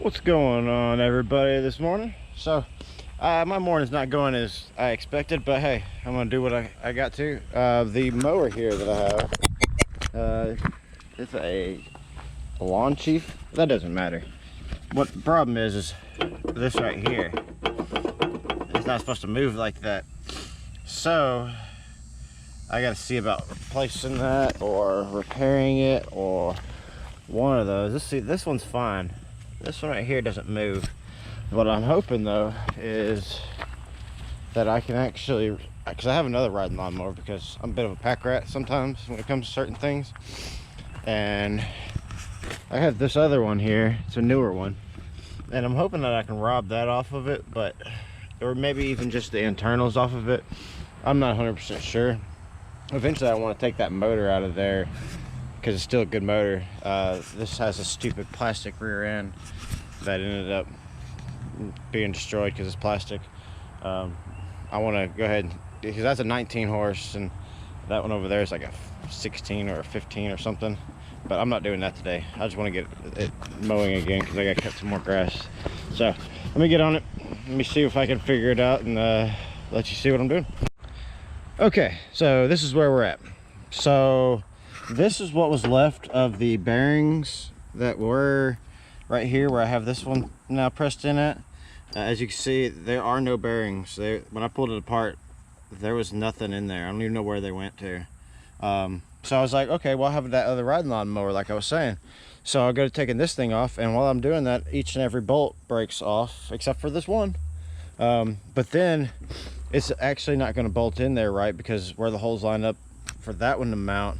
What's going on, everybody, this morning? So my morning's not going as I expected, but hey, I'm gonna do what I got to. The mower here that I have, it's a lawn chief. That doesn't matter. What the problem is this right here, it's not supposed to move like that, so I gotta see about replacing that or repairing it, or one of those. Let's see, this one's fine. This one right here doesn't move. What I'm hoping though is that I can actually, because I have another riding lawnmower, because I'm a bit of a pack rat sometimes when it comes to certain things, and I have this other one here. It's a newer one, and I'm hoping that I can rob that off of it, but or maybe even just the internals off of it. I'm not 100% sure. Eventually I want to take that motor out of there because it's still a good motor. This has a stupid plastic rear end that ended up being destroyed because it's plastic. I want to go ahead, because that's a 19 horse and that one over there is like a 16 or a 15 or something, but I'm not doing that today. I just want to get it mowing again because I got to cut some more grass. So let me get on it. Let me see if I can figure it out and let you see what I'm doing. Okay, so this is where we're at. So this is what was left of the bearings that were right here where I have this one now pressed in at. As you can see, there are no bearings. When I pulled it apart, there was nothing in there. I don't even know where they went to. So I was like, okay, well, I have that other riding lawn mower like I was saying. So I'll go to taking this thing off, and while I'm doing that, each and every bolt breaks off except for this one. But then it's actually not going to bolt in there right, because where the holes line up for that one to mount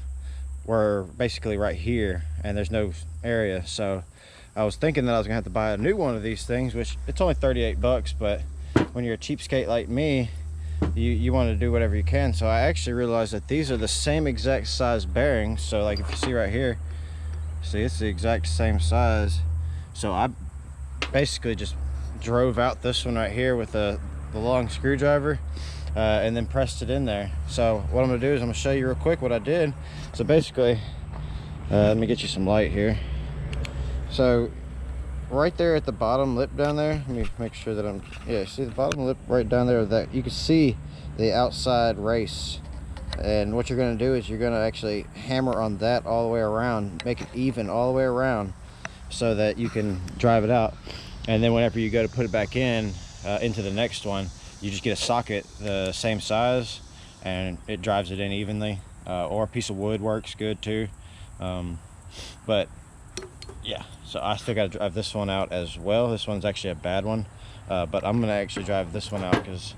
were basically right here, and there's no area. So I was thinking that I was gonna have to buy a new one of these things, which it's only 38 bucks, but when you're a cheapskate like me, you want to do whatever you can. So I actually realized that these are the same exact size bearings. So like if you see right here, see, it's the exact same size. So I basically just drove out this one right here with the long screwdriver, and then pressed it in there. So what I'm gonna do is I'm gonna show you real quick what I did. So basically, let me get you some light here. So right there at the bottom lip down there, let me make sure that yeah, see the bottom lip right down there, that you can see the outside race. And what you're gonna do is you're gonna actually hammer on that all the way around, make it even all the way around so that you can drive it out. And then whenever you go to put it back in, into the next one, you just get a socket the same size and it drives it in evenly, or a piece of wood works good too. But yeah, so I still got to drive this one out as well. This one's actually a bad one, but I'm gonna actually drive this one out because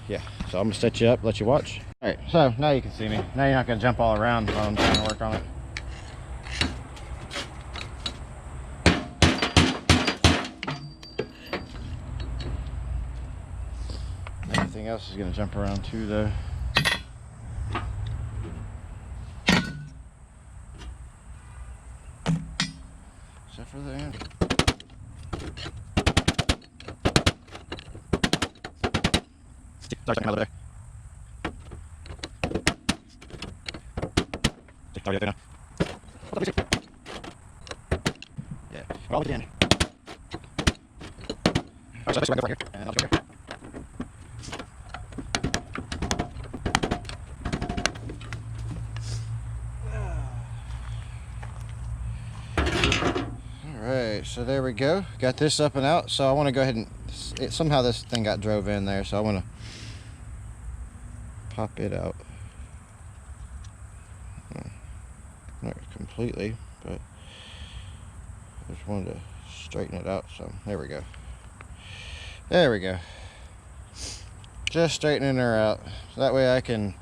yeah, so I'm gonna set you up, let you watch. All right, so now you can see me. Now you're not gonna jump all around while I'm trying to work on it. Everything else is gonna jump around too though. Except for the end. Start there. Start there now. Yeah, we're all at the end. Alright, so this right here, and I'll just go here. Alright, so there we go. Got this up and out. So I want to go ahead and somehow this thing got drove in there, so I want to pop it out. Not completely, but I just wanted to straighten it out. So there we go. There we go. Just straightening her out. So that way I can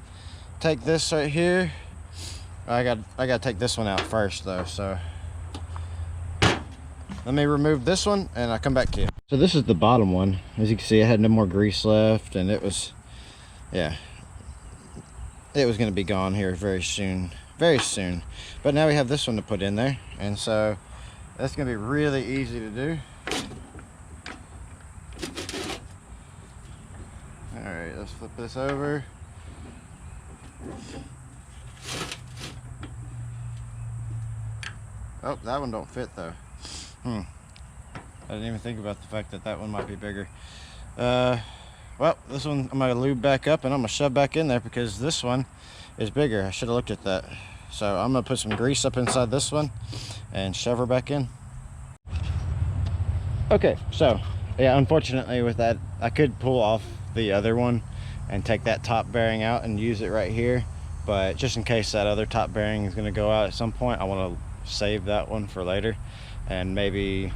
take this right here. I got to take this one out first though, so let me remove this one and I'll come back to you. So this is the bottom one. As you can see, I had no more grease left, and it was, yeah, it was going to be gone here very soon. But now we have this one to put in there, and so that's going to be really easy to do. All right, let's flip this over. Oh, that one don't fit though. I didn't even think about the fact that that one might be bigger. Well, this one I'm gonna lube back up and I'm gonna shove back in there because this one is bigger. I should have looked at that. So I'm gonna put some grease up inside this one and shove her back in. Okay, so yeah, unfortunately with that, I could pull off the other one and take that top bearing out and use it right here. But just in case that other top bearing is gonna go out at some point, I wanna save that one for later and maybe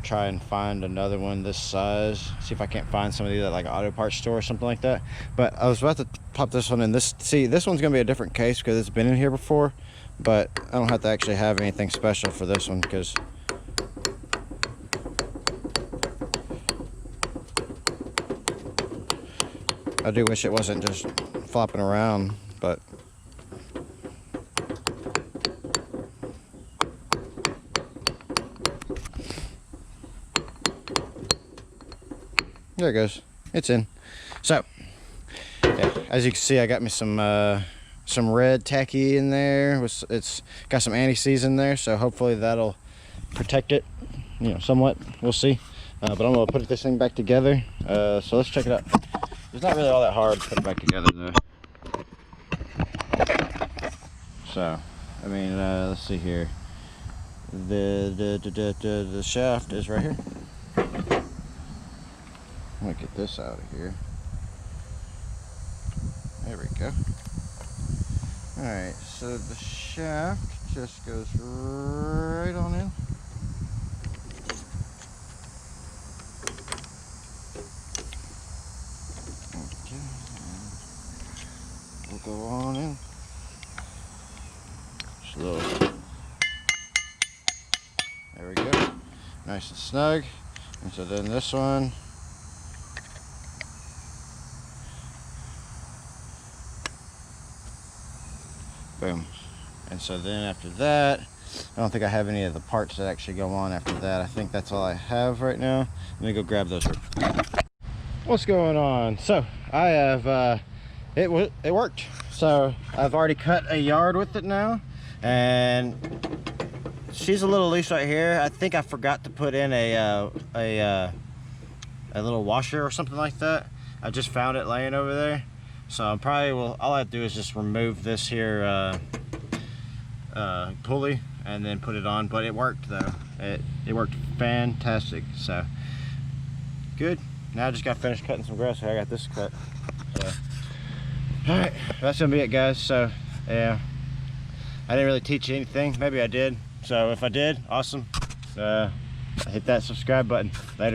try and find another one this size, see if I can't find some of these at like an auto parts store or something like that. But I was about to pop this one in. This one's gonna be a different case because it's been in here before, but I don't have to actually have anything special for this one because I do wish it wasn't just flopping around, but there it goes. It's in. So, yeah, as you can see, I got me some red tacky in there. It's got some anti-seize in there, so hopefully that'll protect it, you know, somewhat. We'll see. But I'm gonna put this thing back together. So let's check it out. It's not really all that hard to put it back together, though. So, I mean, let's see here. The shaft is right here. I'm gonna get this out of here. There we go. Alright, so the shaft just goes right on in. Okay, we'll go on in. Slow. There we go. Nice and snug. And so then this one, boom. And so then after that, I don't think I have any of the parts that actually go on after that. I think that's all I have right now. Let me go grab those. What's going on? So I have it worked. So I've already cut a yard with it now, and she's a little loose right here. I think I forgot to put in a little washer or something like that. I just found it laying over there. So I'm probably all I have to do is just remove this here pulley and then put it on. But it worked though. It worked fantastic. So good. Now I just got finished cutting some grass. So I got this cut. So, all right, that's gonna be it, guys. So yeah, I didn't really teach you anything. Maybe I did. So if I did, awesome. Hit that subscribe button. Later.